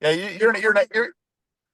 Yeah, you're not you're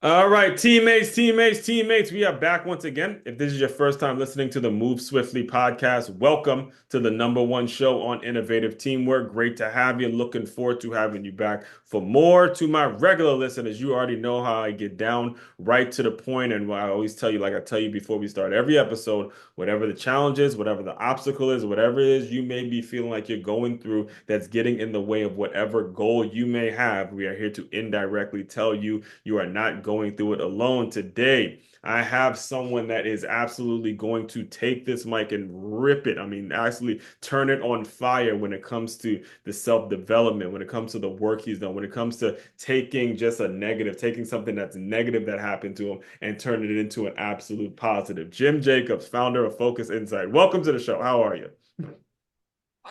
All right, teammates. We are back once again. If this is your first time listening to the Move Swiftly podcast, welcome to the number one show on innovative teamwork. Great to have you. Looking forward to having you back for more. To my regular listeners, you already know how I get down right to the point, and I always tell you, like I tell you before we start every episode, whatever the challenge is, whatever the obstacle is, whatever it is you may be feeling like you're going through that's getting in the way of whatever goal you may have, we are here to indirectly tell you you are not going through it alone. Today, I have someone that is absolutely going to take this mic and rip it. I mean, actually turn it on fire when it comes to the self-development, when it comes to the work he's done, when it comes to taking just a negative, taking something that's negative that happened to him and turning it into an absolute positive. Jim Jacobs, founder of Focus Insight. Welcome to the show. How are you?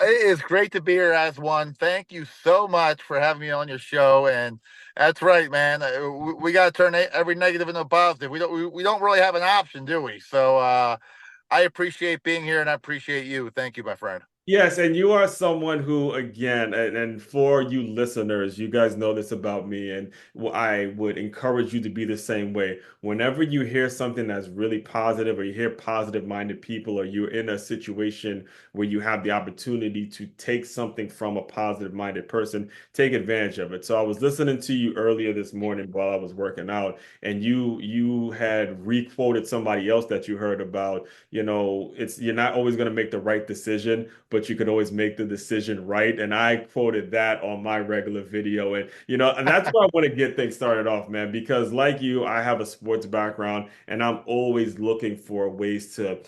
It is great to be here as one. Thank you so much for having me on your show. And that's right, man. We got to turn every negative into a positive. We don't really have an option, do we? So I appreciate being here and I appreciate you. Thank you, my friend. Yes, and you are someone who, again, and for you listeners, you guys know this about me, and I would encourage you to be the same way. Whenever you hear something that's really positive, or you hear positive-minded people, or you're in a situation where you have the opportunity to take something from a positive-minded person, take advantage of it. So I was listening to you earlier this morning while I was working out, and you had re-quoted somebody else that you heard about. It's you're not always going to make the right decision, but you could always make the decision right. And I quoted that on my regular video. And that's where I want to get things started off, man, because like you, I have a sports background and I'm always looking for ways to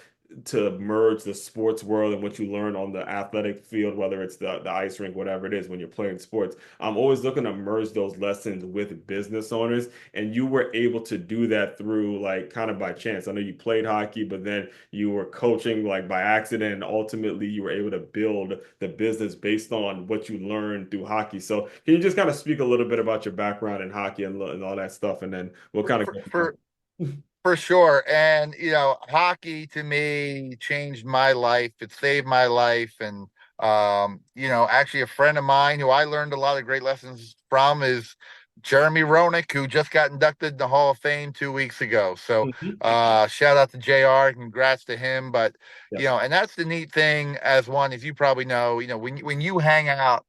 merge the sports world and what you learn on the athletic field, whether it's the ice rink, whatever it is when you're playing sports. I'm always looking to merge those lessons with business owners. And you were able to do that through like kind of by chance. I know you played hockey, but then you were coaching like by accident, and ultimately you were able to build the business based on what you learned through hockey. So can you just kind of speak a little bit about your background in hockey and all that stuff, and then we'll kind of For, go from for For sure. And, hockey to me changed my life. It saved my life. And, actually a friend of mine who I learned a lot of great lessons from is Jeremy Roenick, who just got inducted in the Hall of Fame 2 weeks ago. So, there. shout out to JR. Congrats to him. But, Yes. and that's the neat thing as one, as you probably know, when you hang out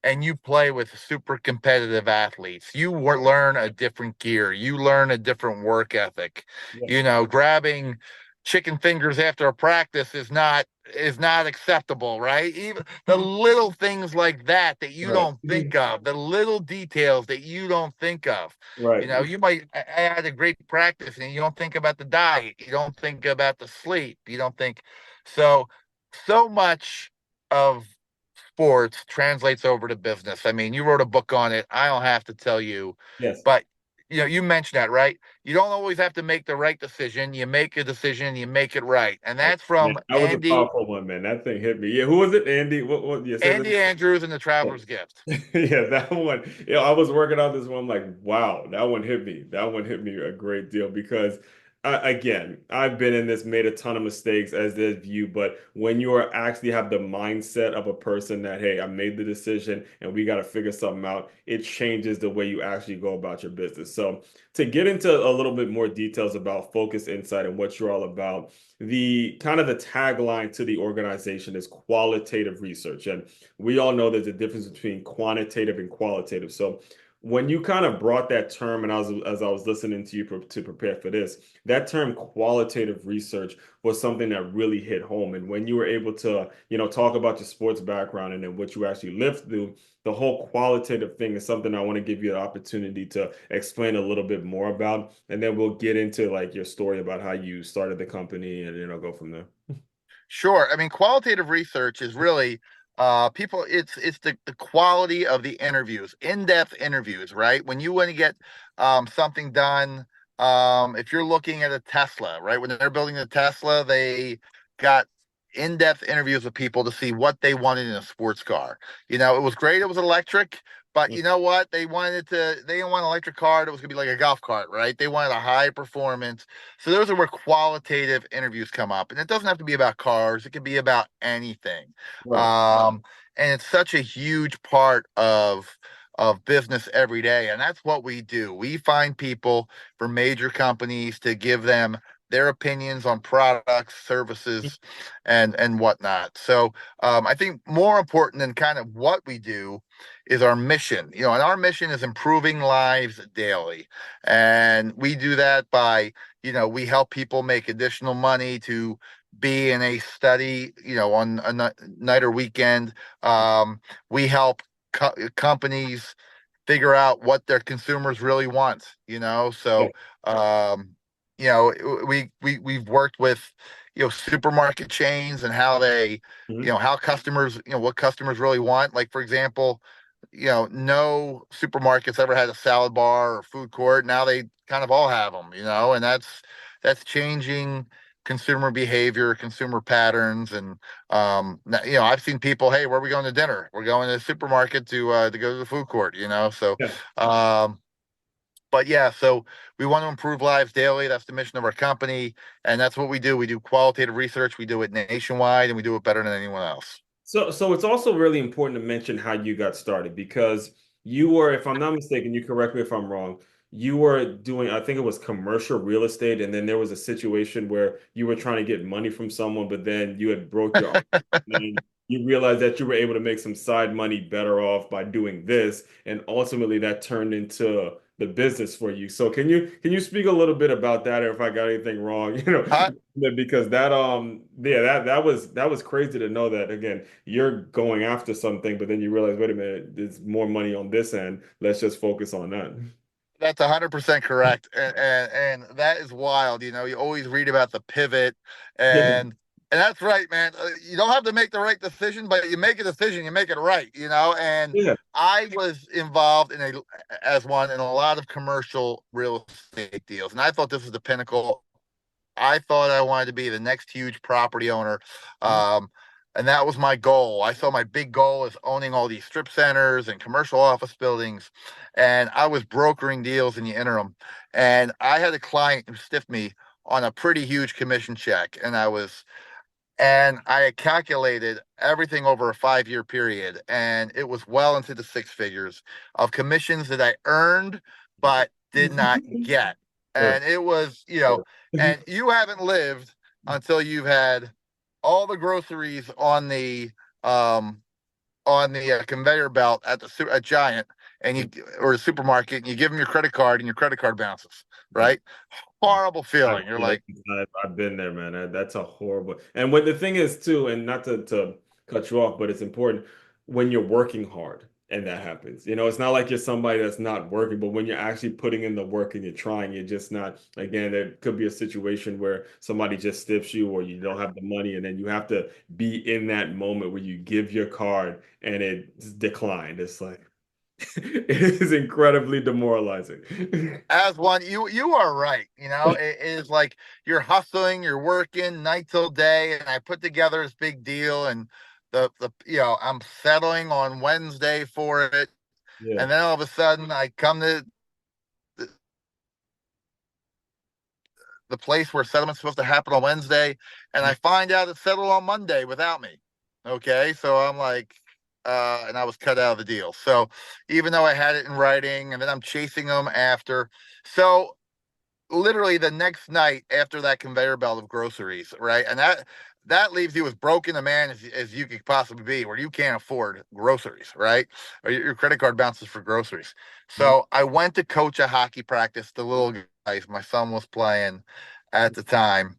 and you play with super competitive athletes, you learn a different gear, you learn a different work ethic. Yes. Grabbing chicken fingers after a practice is not acceptable, right? Even the little things like that you Right. don't think of, the little details that you don't think of. Right. You might had a great practice and you don't think about the diet, you don't think about the sleep, you don't think so so much of sports translates over to business. I mean, you wrote a book on it. I don't have to tell you, Yes. but you mentioned that, right? You don't always have to make the right decision. You make a decision, you make it right. And Right. that's Man, from that was a powerful one, man. That thing hit me. Yeah, who was it? Andy? What you said Andy that? Andrews and the Traveler's Gift. Yeah, that one. I was working on this one. I'm like, wow, that one hit me. That one hit me a great deal because, again, I've been in this, made a ton of mistakes as did you. But when you are actually have the mindset of a person that, hey, I made the decision and we got to figure something out, it changes the way you actually go about your business. So, to get into a little bit more details about Focus Insight and what you're all about, the kind of the tagline to the organization is qualitative research. And we all know there's a difference between quantitative and qualitative. So when you kind of brought that term, and as I was listening to you to prepare for this, that term qualitative research was something that really hit home. And when you were able to, talk about your sports background and then what you actually lived through, the whole qualitative thing is something I want to give you an opportunity to explain a little bit more about, and then we'll get into like your story about how you started the company, and go from there. Sure. I mean, qualitative research is really people it's the quality of the interviews, in-depth interviews, right? When you want to get something done, if you're looking at a Tesla, right? When they're building a Tesla, they got in-depth interviews with people to see what they wanted in a sports car. It was great, it was electric, but you know what? They didn't want an electric car that was gonna be like a golf cart, right? They wanted a high performance, so those are where qualitative interviews come up, and it doesn't have to be about cars. It can be about anything. Right. And it's such a huge part of of business every day. And that's what we do. We find people for major companies to give them their opinions on products, services, and whatnot. So I think more important than kind of what we do is our mission. And our mission is improving lives daily. And we do that by, we help people make additional money to be in a study, on a night or weekend. We help companies figure out what their consumers really want, Yeah. so um we've worked with supermarket chains and how they Mhm. how customers what customers really want. Like, for example, no supermarkets ever had a salad bar or food court. Now they kind of all have them, and that's changing consumer behavior, consumer patterns. And I've seen people, hey, where are we going to dinner? We're going to the supermarket to go to the food court, so Yeah. um but yeah, so we want to improve lives daily. That's the mission of our company, and that's what we do. We do qualitative research. We do it nationwide, and we do it better than anyone else. So it's also really important to mention how you got started because you were, if I'm not mistaken, you correct me if I'm wrong, you were doing, I think it was commercial real estate, and then there was a situation where you were trying to get money from someone, but then you had broke your arm, and you realized that you were able to make some side money better off by doing this, and ultimately that turned into the business for you. So can you speak a little bit about that, or if I got anything wrong, I, because that yeah, that was crazy to know that again you're going after something, but then you realize, wait a minute, there's more money on this end. Let's just focus on that. That's 100% correct, and that is wild. You always read about the pivot, Yeah. and that's right, man. You don't have to make the right decision, but you make a decision, you make it right. And Yeah. I was involved as one in a lot of commercial real estate deals, and I thought this was the pinnacle. I thought I wanted to be the next huge property owner. Um, and that was my goal. I saw my big goal as owning all these strip centers and commercial office buildings. And I was brokering deals in the interim. And I had a client who stiffed me on a pretty huge commission check. And I had calculated everything over a 5-year period. And it was well into the six figures of commissions that I earned, but did not get. Sure, And it was, sure. and you haven't lived until you've had all the groceries um on the conveyor belt at a Giant, and you or a supermarket, and you give them your credit card, and your credit card bounces, Yeah. right? Horrible feeling. You're like, I've been there, man. That's a horrible. And what the thing is too, and not to cut you off, but it's important when you're working hard and that happens. It's not like you're somebody that's not working, but when you're actually putting in the work and you're trying, you're just not. Again, there could be a situation where somebody just stiffs you or you don't have the money, and then you have to be in that moment where you give your card and it's declined. It's like it is incredibly demoralizing. as one, you are right. It is like you're hustling, you're working night till day, and I put together this big deal, and I'm settling on Wednesday for it, Yeah. and then all of a sudden I come to the place where settlement's supposed to happen on Wednesday, and I find out it's settled on Monday without me. Okay, so I'm like, and I was cut out of the deal. So even though I had it in writing, and then I'm chasing them after. So literally the next night after that conveyor belt of groceries, right? And that leaves you as broken a man as you could possibly be, where you can't afford groceries, right? Or your credit card bounces for groceries. Mhm. So I went to coach a hockey practice, the little guys. My son was playing at the time,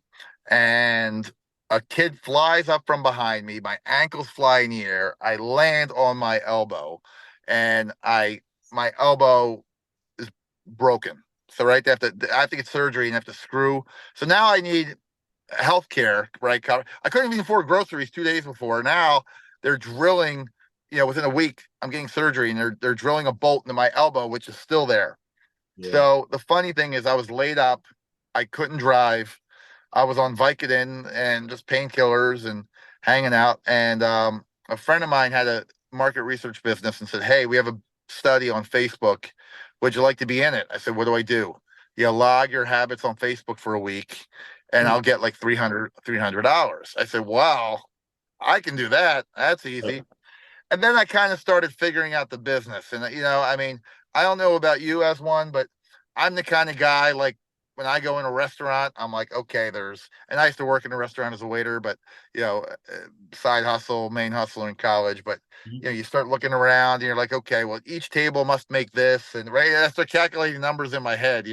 and a kid flies up from behind me. My ankles fly in the air. I land on my elbow, and my elbow is broken. So right, they have to. I have to get surgery and have to screw. So now I need health care. Right, I couldn't even afford groceries 2 days before. Now they're drilling. Within a week, I'm getting surgery, and they're drilling a bolt into my elbow, which is still there. Yeah. So the funny thing is, I was laid up. I couldn't drive. I was on Vicodin and just painkillers and hanging out. And a friend of mine had a market research business and said, "Hey, we have a study on Facebook. Would you like to be in it?" I said, "What do I do?" "You log your habits on Facebook for a week, and Mhm. I'll get like $300. I said, "Wow, I can do that. That's easy." and then I kind of started figuring out the business. And I mean, I don't know about you as one, but I'm the kind of guy like when I go in a restaurant, I'm like, okay, and I used to work in a restaurant as a waiter, but side hustle, main hustle in college. But Mhm. you start looking around and you're like, okay, well, each table must make this, and right, I start calculating numbers in my head.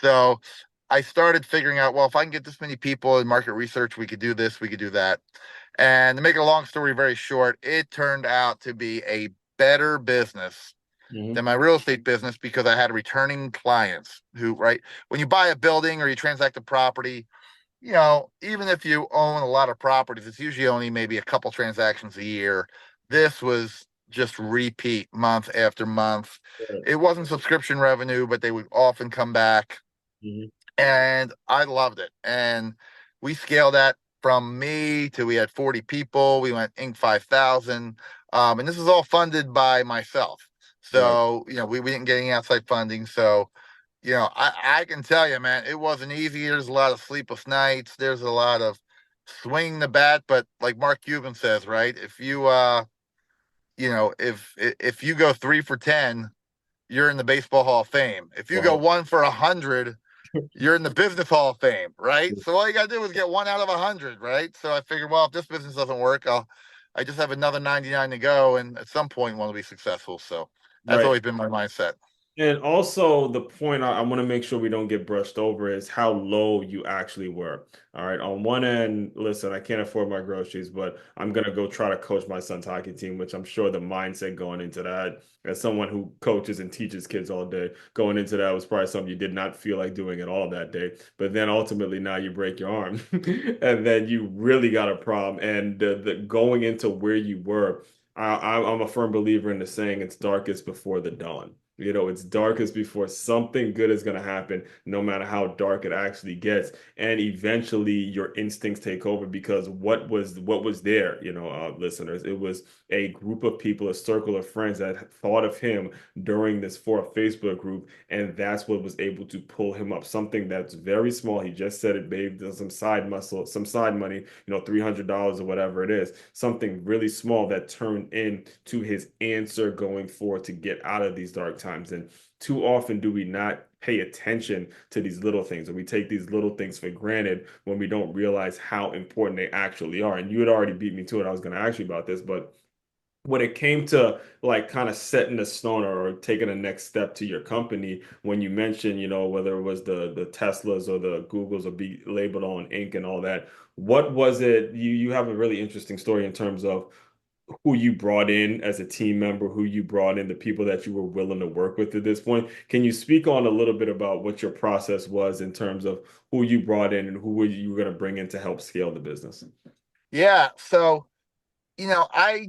So I started figuring out, well, if I can get this many people in market research, we could do this, we could do that. And to make a long story very short, it turned out to be a better business than Mhm. my real estate business because I had returning clients who, right, when you buy a building or you transact a property, even if you own a lot of properties, it's usually only maybe a couple transactions a year. This was just repeat month after month. Right. It wasn't subscription revenue, but they would often come back, Mhm. and I loved it. And we scaled that from me to we had 40 people. We went Inc. 5,000. And this is all funded by myself. Right. So, we didn't get any outside funding. So, I can tell you, man, it wasn't easy. There's a lot of sleepless nights. There's a lot of swinging the bat. But like Mark Cuban says, right? If you go 3 for 10, you're in the Baseball Hall of Fame. If you go Wow. 1 for 100, you're in the business hall of fame, right? So all you gotta do is get 1 out of 100, right? So I figured, well, if this business doesn't work, I just have another 99 to go, and at some point want to be successful. So that's Right. always been my mindset. And also, the point I want to make sure we don't get brushed over is how low you actually were. All right. On one end, listen, I can't afford my groceries, but I'm going to go try to coach my son's hockey team, which I'm sure the mindset going into that, as someone who coaches and teaches kids all day, going into that was probably something you did not feel like doing at all that day. But then ultimately, now you break your arm, and then you really got a problem. And the going into where you were, I'm a firm believer in the saying, it's darkest before the dawn. It's darkest before something good is going to happen, no matter how dark it actually gets. And eventually your instincts take over because what was there, listeners, it was a group of people, a circle of friends that thought of him during this for a Facebook group, and that's what was able to pull him up. Something that's very small. He just said it, babe, some side muscle, some side money, $300 or whatever it is, something really small that turned into his answer going forward to get out of these dark times. And too often do we not pay attention to these little things, or we take these little things for granted when we don't realize how important they actually are. And you had already beat me to it. I was going to ask you about this, but when it came to like kind of setting the stone or taking a next step to your company, when you mentioned, whether it was the Teslas or the Googles or be labeled on ink and all that, what was it? You have a really interesting story in terms of who you brought in as a team member, who you brought in, the people that you were willing to work with at this point. Can you speak on a little bit about what your process was in terms of who you brought in and who you were going to bring in to help scale the business? Yeah. So, I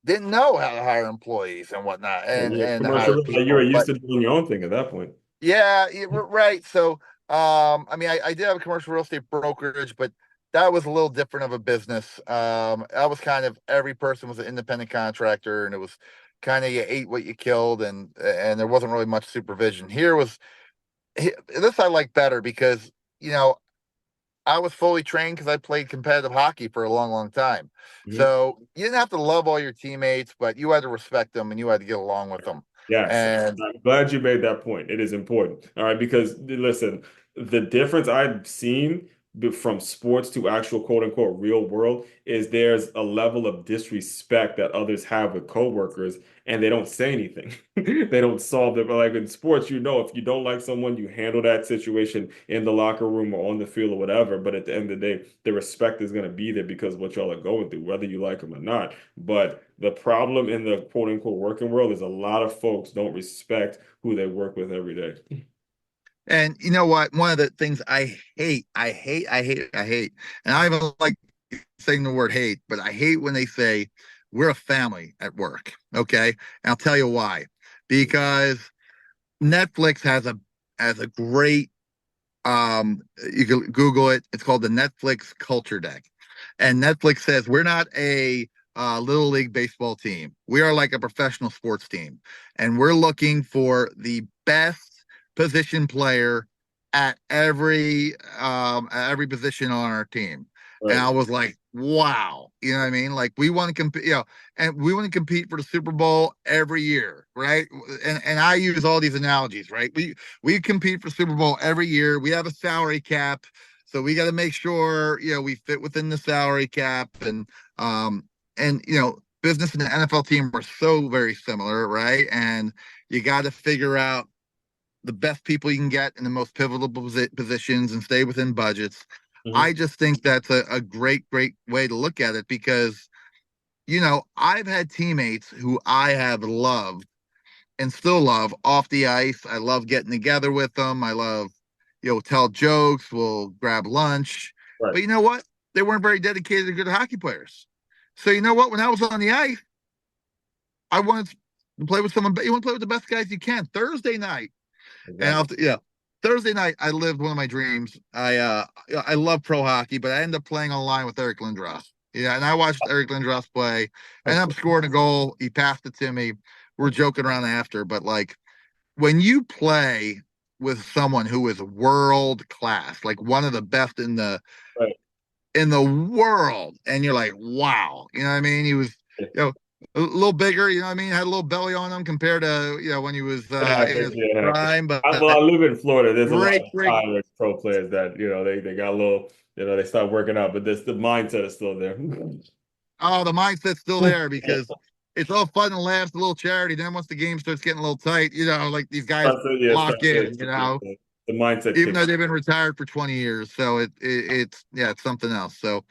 didn't know how to hire employees and whatnot and, You're and hire commercial, like you were people. used But to doing your own thing at that point. yeah, right. So, I mean, I did have a commercial real estate brokerage, but that was a little different of a business. I was kind of every person was an independent contractor, and it was kind of you ate what you killed, and there wasn't really much supervision. This I like better because you know I was fully trained because I played competitive hockey for a long, long time. Mhm. So you didn't have to love all your teammates, but you had to respect them and you had to get along with them. Yes, And I'm glad you made that point. It is important. All right, because listen, the difference I've seen from sports to actual quote unquote real world is there's a level of disrespect that others have with coworkers and they don't say anything. They don't solve it. But like in sports, if you don't like someone, you handle that situation in the locker room or on the field or whatever. But at the end of the day, the respect is going to be there because of what y'all are going through, whether you like them or not. But the problem in the quote unquote working world is a lot of folks don't respect who they work with every day. And you know what? One of the things I hate, and I even like saying the word hate, but I hate when they say we're a family at work. Okay. And I'll tell you why. Because Netflix has a great you can Google it. It's called the Netflix Culture Deck. And Netflix says we're not a little league baseball team. We are like a professional sports team, and we're looking for the best position player at every position on our team. And Right. I was like, wow, you know what I mean? Like we want to compete, and we want to compete for the Super Bowl every year, right? And I use all these analogies, right? We compete for Super Bowl every year. We have a salary cap, so we got to make sure we fit within the salary cap, um business and the NFL team are so very similar, right? And you got to figure out the best people you can get in the most pivotal positions and stay within budgets. I Hmm. just think that's a great, great way to look at it because, I've had teammates who I have loved and still love off the ice. I love getting together with them. I love, tell jokes, we'll grab lunch. Right. But you know what? They weren't very dedicated to good hockey players. So you know what? When I was on the ice, I wanted to play with someone, but you want to play with the best guys you can. Thursday night, and Exactly. Thursday night, I lived one of my dreams. I love pro hockey, but I ended up playing online with Eric Lindros. Yeah, and I watched Eric Lindros play. I ended up scoring a goal. He passed it to me. We're joking around after, but like when you play with someone who is world class, like one of the best Right. in the world, and you're like, wow, you know what I mean? He was, you know, a little bigger, you know what I mean? Had a little belly on him compared to when he was It in happens. his Yeah, it happens. prime, but Well, I live in Florida. There's a lot great, of great. Irish pro players that they got a little they start working out, but this the mindset is still there. Oh, the mindset's still there because it's all fun and laughs, a little charity. Then once the game starts getting a little tight, like these guys lock in, The mindset even kicks. though they've been retired for 20 years. So it's yeah, it's something else. So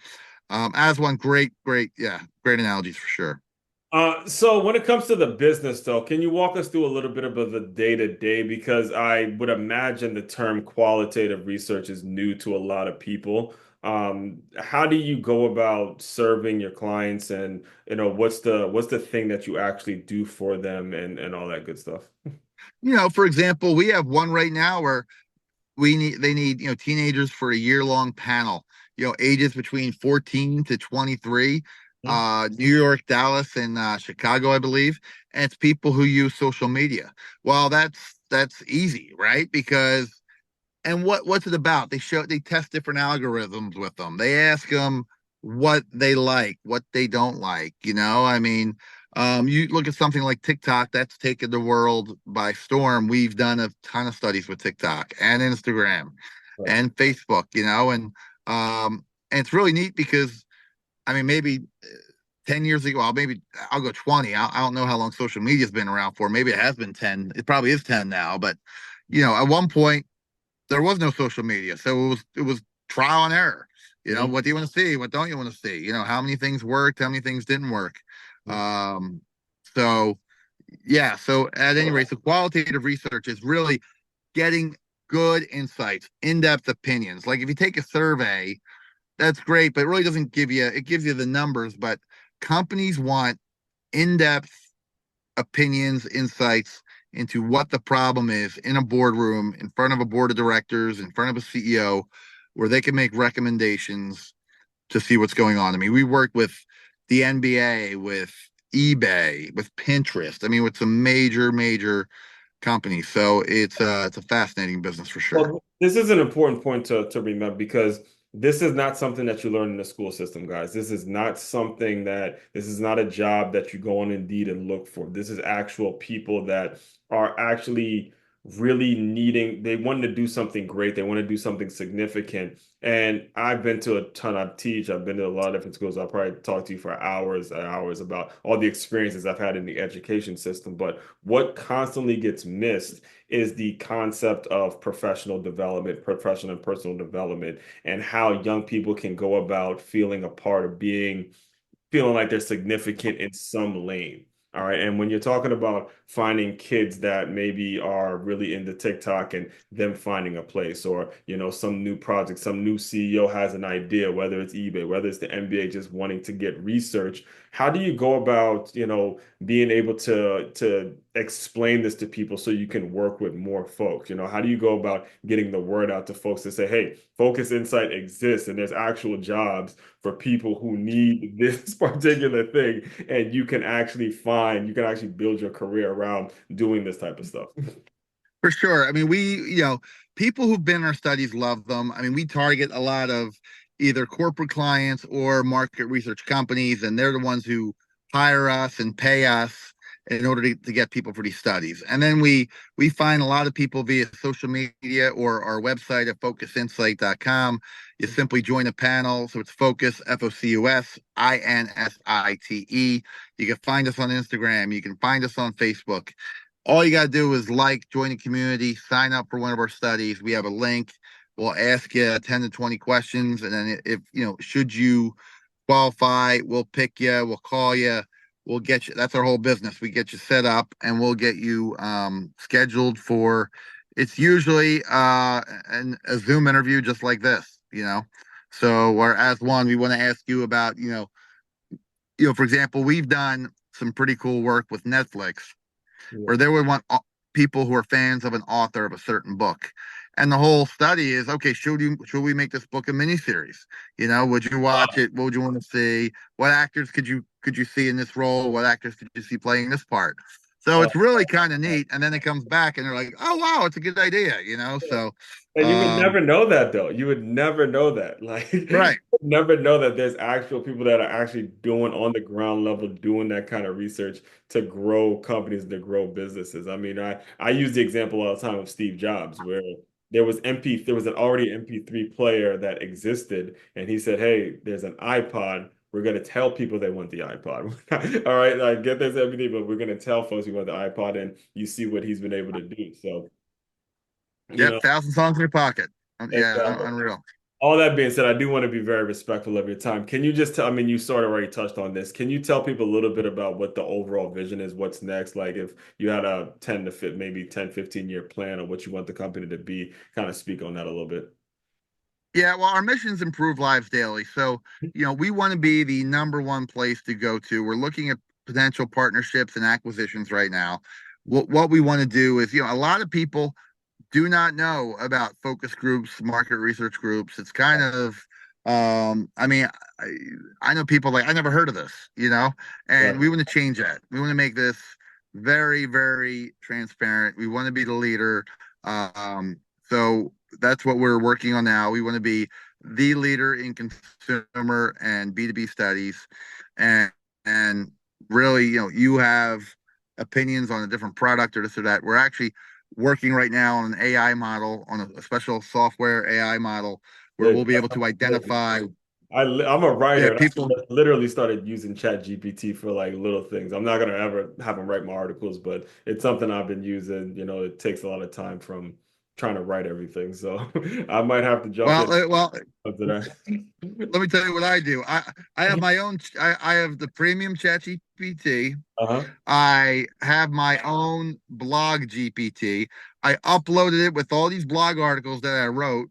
as one great, great, yeah, great analogies for sure. So when it comes to the business, though, can you walk us through a little bit about the day-to-day? Because I would imagine the term qualitative research is new to a lot of people. How do you go about serving your clients, and what's the thing that you actually do for them, and all that good stuff? For example, we have one right now where they need teenagers for a year-long panel, ages between 14 to 23, Hmm. New York, Dallas, and Chicago, I believe. And it's people who use social media. Well, that's easy, right? Because and what's it about? They test different algorithms with them. They ask them what they like, what they don't like. I mean, you look at something like TikTok, that's taken the world by storm. We've done a ton of studies with TikTok and Instagram Right. and Facebook, and it's really neat because I mean, maybe 10 years ago, well, maybe I'll go 20. I don't know how long social media's been around for. Maybe it has been 10. It probably is 10 now, but at one point there was no social media, so it was trial and error. Hmm. What do you want to see? What don't you want to see? How many things worked, how many things didn't work. Um, so yeah, so at any rate, so qualitative research is really getting good insights, in-depth opinions. Like if you take a survey, that's great, but it really doesn't it gives you the numbers, but companies want in-depth opinions, insights into what the problem is in a boardroom, in front of a board of directors, in front of a CEO, where they can make recommendations to see what's going on. I mean, we work with the NBA, with eBay, with Pinterest. I mean, with some major, major companies. So it's a fascinating business for sure. Well, this is an important point to remember because this is not something that you learn in the school system, guys. This is not a job that you go on Indeed and look for. This is actual people that are actually really they want to do something great. They want to do something significant. And I've been to a ton, I've been to a lot of different schools. I'll probably talk to you for hours and hours about all the experiences I've had in the education system. But what constantly gets missed is the concept of professional development, professional and personal development, and how young people can go about feeling a part of feeling like they're significant in some lane. All right. And when you're talking about finding kids that maybe are really into TikTok and them finding a place, or, some new project, some new CEO has an idea, whether it's eBay, whether it's the NBA just wanting to get research, how do you go about, being able to explain this to people so you can work with more folks? How do you go about getting the word out to folks to say, hey, Focus Insight exists and there's actual jobs for people who need this particular thing, and you can actually build your career around doing this type of stuff. For sure. I mean, people who've been in our studies love them. I mean, we target a lot of, either corporate clients or market research companies, and they're the ones who hire us and pay us in order to get people for these studies. And then we find a lot of people via social media or our website at focusinsite.com. You simply join a panel. So it's Focus, FOCUS, INSITE. You can find us on Instagram. You can find us on Facebook. All you got to do is like, join the community, sign up for one of our studies. We have a link. We'll ask you 10 to 20 questions. And then if, should you qualify, we'll pick you, we'll call you, we'll get you. That's our whole business. We get you set up and we'll get you scheduled for, it's usually a Zoom interview just like this. So, whereas one, we want to ask you about, for example, we've done some pretty cool work with Netflix Yeah. where they would want people who are fans of an author of a certain book. And the whole study is okay. Should we make this book a miniseries? Would you watch it? What would you want to see? What actors could you see in this role? What actors could you see playing this part? So Uh, it's really kind of neat. And then it comes back and they're like, oh wow, it's a good idea. So And you would um never know that though. You would never know that. Like, you right. would never know that there's actual people that are actually doing on the ground level, doing that kind of research to grow companies, to grow businesses. I mean, I use the example all the time of Steve Jobs, where there was an already MP3 player that existed, and he said, "Hey, there's an iPod. We're going to tell people they want the iPod. All right, like get this everything, but we're going to tell folks we want the iPod, and you see what he's been able to do. So, you Yep, know, 1,000 songs in your pocket. Yeah, exactly. unreal. All that being said, I do want to be very respectful of your time. Can you just tell, I mean, you sort of already touched on this. Can you tell people a little bit about what the overall vision is, what's next? Like if you had a 10 to fit, maybe 10, 15-year plan on what you want the company to be, kind of speak on that a little bit. Yeah, well, our mission's improve lives daily. So, we want to be the number one place to go to. We're looking at potential partnerships and acquisitions right now. What we want to do is, a lot of people do not know about focus groups, market research groups. It's kind of, I mean, I, I know people like, I never heard of this, and Right. we want to change that. We want to make this very, very transparent. We want to be the leader. So that's what we're working on now. We want to be the leader in consumer and B2B studies. And, and really, you have opinions on a different product or this or that. We're actually working right now on an AI model, on a special software AI model where Yeah, we'll be able to identify I'm a writer and I people. literally started using Chat GPT for like little things. I'm not gonna ever have them write my articles, but it's something I've been using. It takes a lot of time from trying to write everything. So I might have to jump in Well, to that. let me tell you what I do. I have my own. I have the premium Chat GPT. Uh-huh. I have my own blog GPT. I uploaded it with all these blog articles that I wrote.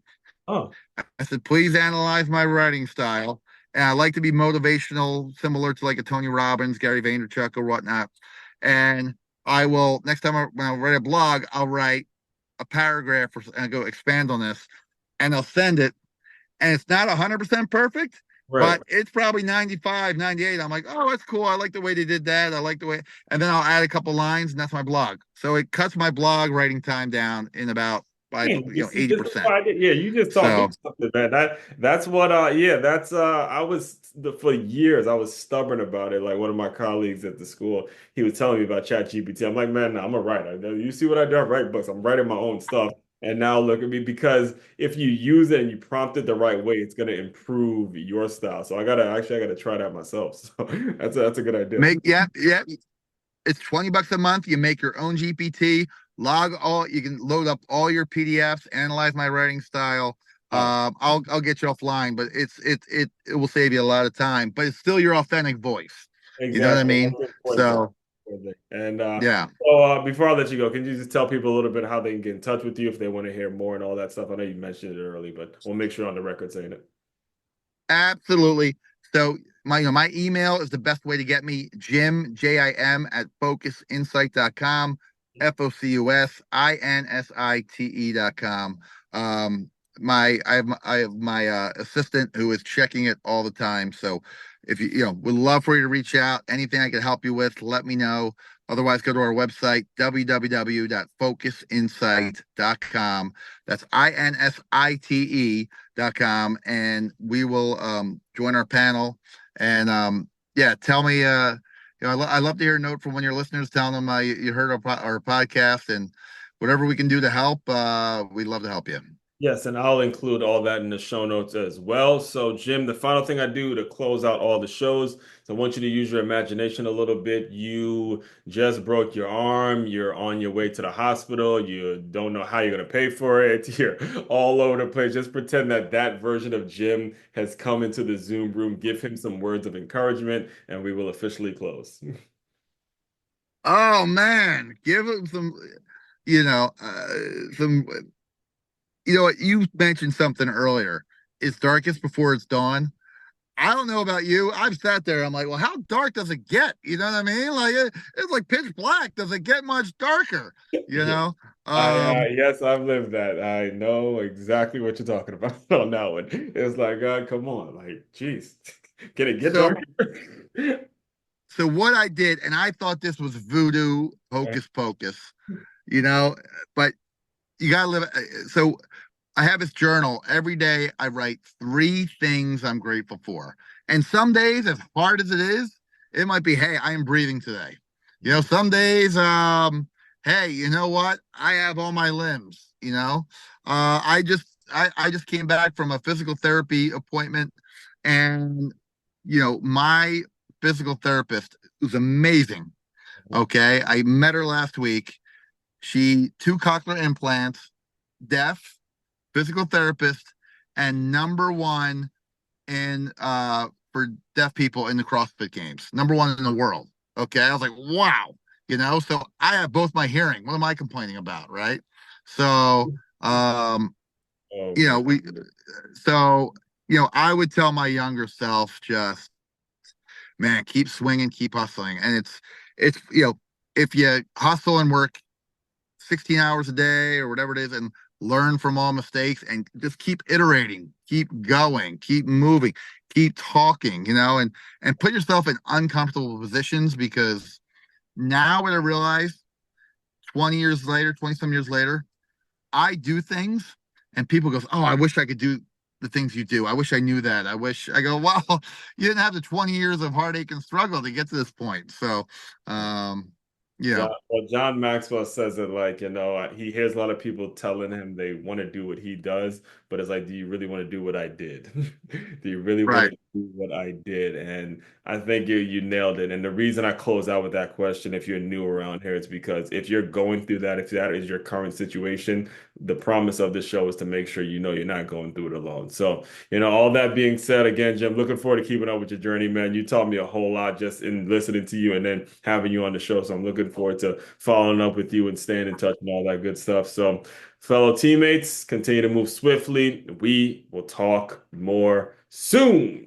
Oh, I said, please analyze my writing style. And I like to be motivational, similar to like a Tony Robbins, Gary Vaynerchuk, or whatnot. And I will, next time when I write a blog, I'll write a paragraph and I go expand on this and I'll send it. And it's not 100% perfect, right. but it's probably 95, 98. I'm like, oh, that's cool. I like the way they did that. I like the way, and then I'll add a couple lines and that's my blog. So it cuts my blog writing time down in about by, Man, you see, this is 80%. why I did. Yeah, you just taught me So, something, man. That's what yeah, that's I was for years I was stubborn about it. Like one of my colleagues at the school, he was telling me about Chat GPT. I'm like, man, no, I'm a writer. You see what I do? I write books. I'm writing my own stuff. And now look at me because if you use it and you prompt it the right way, it's gonna improve your style. So I gotta try that myself. So that's a good idea. yeah, it's 20 bucks a month. You make your own GPT, you can load up all your PDFs, analyze my writing style. Oh, I'll get you offline, but it will save you a lot of time, but it's still your authentic voice. You know what I exactly. mean? That's the important thing. So, And yeah. before I let you go, can you just tell people a little bit how they can get in touch with you if they want to hear more and all that stuff? I know you mentioned it early, but we'll make sure on the record saying it. Absolutely. So my email is the best way to get me. Jim at focusinsite.com. FOCUSINSITE.com. I have my assistant who is checking it all the time. So if you would love for you to reach out. Anything I can help you with, let me know. Otherwise, go to our website, www.focusinsight.com. That's INSITE.com. And we will join our panel. And yeah, tell me, I love to hear a note from one of your listeners telling them you heard our podcast, and whatever we can do to help, we'd love to help you. Yes, and I'll include all that in the show notes as well. So, Jim, the final thing I do to close out all the shows, so I want you to use your imagination a little bit. You just broke your arm, you're on your way to the hospital, you don't know how you're going to pay for it, you're all over the place. Just pretend that that version of Jim has come into the Zoom room, give him some words of encouragement, and we will officially close. Oh man, give them some, some. You know what? You mentioned something earlier. It's darkest before it's dawn. I don't know about you. I've sat there. I'm like, well, how dark does it get? You know what I mean? Like it's like pitch black. Does it get much darker? You Yeah. know? Yes, I've lived that. I know exactly what you're talking about on that one. It's like, come on, like, geez, can it get So darker? so what I did, and I thought this was voodoo, hocus pocus, you know, but you gotta live. So I have this journal. Every day I write three things I'm grateful for. And some days, as hard as it is, it might be, hey, I am breathing today. Some days, hey, you know what? I have all my limbs, I just came back from a physical therapy appointment, and my physical therapist was amazing. Okay. I met her last week. She two cochlear implants, deaf, physical therapist, and number one in for deaf people in the CrossFit Games. Number one in the world. Okay, I was like, wow. So I have both my hearing. What am I complaining about, right? So, Oh you know, man. we, so I would tell my younger self, just man, keep swinging, keep hustling, and it's if you hustle and work 16 hours a day or whatever it is, and learn from all mistakes and just keep iterating, keep going, keep moving, keep talking, and put yourself in uncomfortable positions, because now what I realize 20 years later, 20 some years later, I do things and people goes, oh, I wish I could do the things you do. I wish I knew that. I go, well, you didn't have the 20 years of heartache and struggle to get to this point. So, um, you know, John Maxwell says it like, he hears a lot of people telling him they want to do what he does, but it's like, do you really want to do what I did? Do you really want to right. do what I did? And I think you nailed it. And the reason I close out with that question, if you're new around here, it's because if you're going through that, if that is your current situation, the promise of this show is to make sure you know you're not going through it alone. So, all that being said, again, Jim, looking forward to keeping up with your journey, man. You taught me a whole lot just in listening to you and then having you on the show. So I'm looking forward to following up with you and staying in touch and all that good stuff. So, fellow teammates, continue to move swiftly. We will talk more soon.